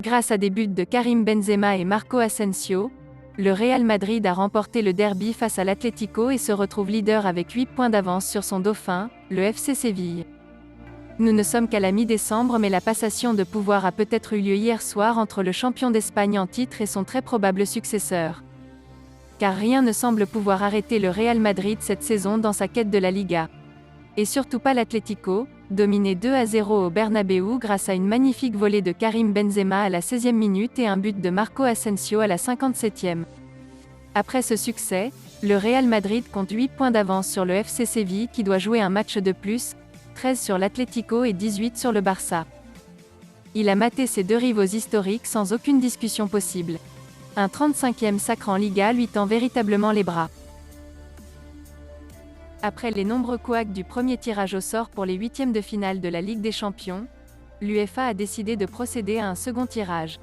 Grâce à des buts de Karim Benzema et Marco Asensio, le Real Madrid a remporté le derby face à l'Atlético et se retrouve leader avec 8 points d'avance sur son dauphin, le FC Séville. Nous ne sommes qu'à la mi-décembre, mais la passation de pouvoir a peut-être eu lieu hier soir entre le champion d'Espagne en titre et son très probable successeur. Car rien ne semble pouvoir arrêter le Real Madrid cette saison dans sa quête de la Liga. Et surtout pas l'Atlético, dominé 2-0 au Bernabéu grâce à une magnifique volée de Karim Benzema à la 16e minute et un but de Marco Asensio à la 57e. Après ce succès, le Real Madrid compte 8 points d'avance sur le FC Séville qui doit jouer un match de plus, 13 sur l'Atlético et 18 sur le Barça. Il a maté ses deux rivaux historiques sans aucune discussion possible. Un 35e sacre en Liga lui tend véritablement les bras. Après les nombreux couacs du premier tirage au sort pour les huitièmes de finale de la Ligue des Champions, l'UEFA a décidé de procéder à un second tirage.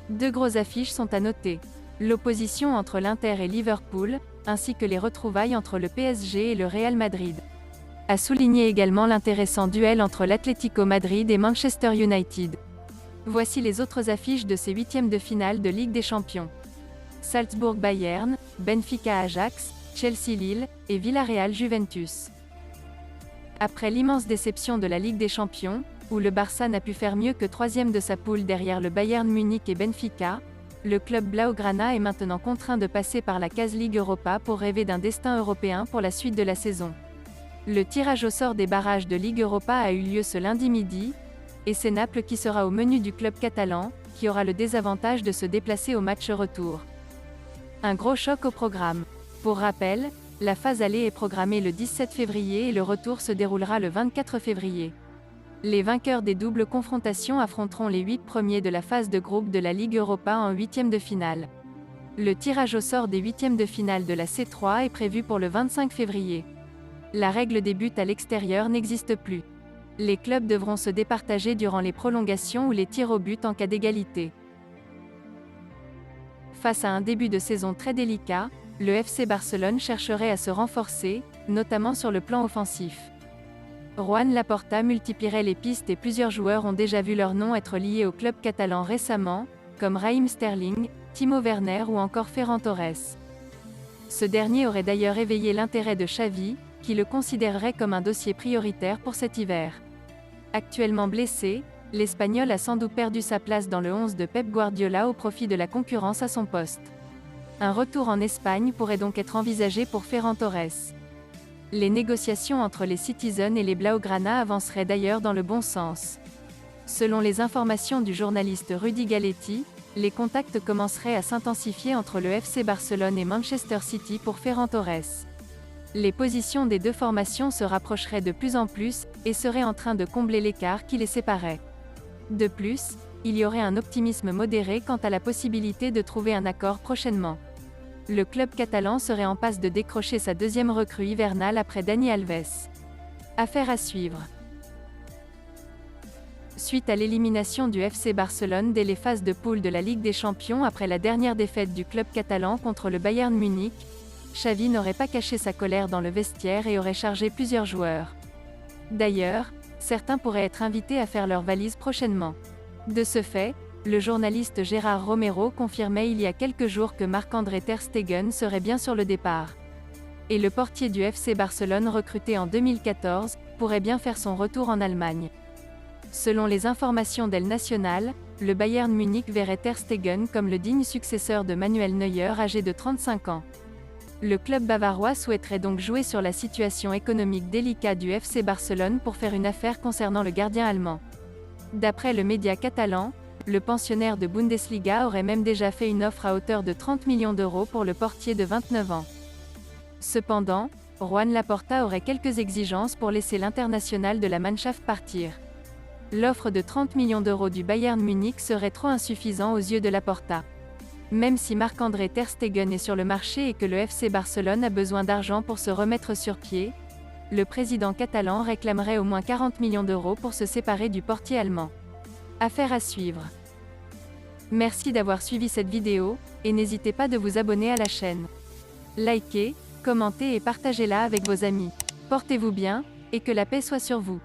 Deux grosses affiches sont à noter. L'opposition entre l'Inter et Liverpool, ainsi que les retrouvailles entre le PSG et le Real Madrid. A souligné également l'intéressant duel entre l'Atlético Madrid et Manchester United. Voici les autres affiches de ces huitièmes de finale de Ligue des Champions. Salzbourg-Bayern, Benfica-Ajax, Chelsea-Lille, et Villarreal-Juventus. Après l'immense déception de la Ligue des Champions, où le Barça n'a pu faire mieux que troisième de sa poule derrière le Bayern Munich et Benfica, le club blaugrana est maintenant contraint de passer par la case Ligue Europa pour rêver d'un destin européen pour la suite de la saison. Le tirage au sort des barrages de Ligue Europa a eu lieu ce lundi midi, et c'est Naples qui sera au menu du club catalan, qui aura le désavantage de se déplacer au match retour. Un gros choc au programme. Pour rappel, la phase aller est programmée le 17 février et le retour se déroulera le 24 février. Les vainqueurs des doubles confrontations affronteront les 8 premiers de la phase de groupe de la Ligue Europa en huitièmes de finale. Le tirage au sort des huitièmes de finale de la C3 est prévu pour le 25 février. La règle des buts à l'extérieur n'existe plus. Les clubs devront se départager durant les prolongations ou les tirs au but en cas d'égalité. Face à un début de saison très délicat, le FC Barcelone chercherait à se renforcer, notamment sur le plan offensif. Joan Laporta multiplierait les pistes et plusieurs joueurs ont déjà vu leur nom être liés au club catalan récemment, comme Raheem Sterling, Timo Werner ou encore Ferran Torres. Ce dernier aurait d'ailleurs éveillé l'intérêt de Xavi, qui le considérerait comme un dossier prioritaire pour cet hiver. Actuellement blessé, l'Espagnol a sans doute perdu sa place dans le 11 de Pep Guardiola au profit de la concurrence à son poste. Un retour en Espagne pourrait donc être envisagé pour Ferran Torres. Les négociations entre les Citizens et les Blaugrana avanceraient d'ailleurs dans le bon sens. Selon les informations du journaliste Rudy Galetti, les contacts commenceraient à s'intensifier entre le FC Barcelone et Manchester City pour Ferran Torres. Les positions des deux formations se rapprocheraient de plus en plus, et seraient en train de combler l'écart qui les séparait. De plus, il y aurait un optimisme modéré quant à la possibilité de trouver un accord prochainement. Le club catalan serait en passe de décrocher sa deuxième recrue hivernale après Dani Alves. Affaire à suivre. Suite à l'élimination du FC Barcelone dès les phases de poule de la Ligue des Champions après la dernière défaite du club catalan contre le Bayern Munich, Xavi n'aurait pas caché sa colère dans le vestiaire et aurait chargé plusieurs joueurs. D'ailleurs, certains pourraient être invités à faire leur valise prochainement. De ce fait, le journaliste Gérard Romero confirmait il y a quelques jours que Marc-André Ter Stegen serait bien sur le départ. Et le portier du FC Barcelone recruté en 2014, pourrait bien faire son retour en Allemagne. Selon les informations d'El Nacional, le Bayern Munich verrait Ter Stegen comme le digne successeur de Manuel Neuer âgé de 35 ans. Le club bavarois souhaiterait donc jouer sur la situation économique délicate du FC Barcelone pour faire une affaire concernant le gardien allemand. D'après le média catalan, le pensionnaire de Bundesliga aurait même déjà fait une offre à hauteur de 30 millions d'euros pour le portier de 29 ans. Cependant, Joan Laporta aurait quelques exigences pour laisser l'international de la Mannschaft partir. L'offre de 30 millions d'euros du Bayern Munich serait trop insuffisant aux yeux de Laporta. Même si Marc-André Ter Stegen est sur le marché et que le FC Barcelone a besoin d'argent pour se remettre sur pied, le président catalan réclamerait au moins 40 millions d'euros pour se séparer du portier allemand. Affaire à suivre. Merci d'avoir suivi cette vidéo, et n'hésitez pas de vous abonner à la chaîne. Likez, commentez et partagez-la avec vos amis. Portez-vous bien, et que la paix soit sur vous.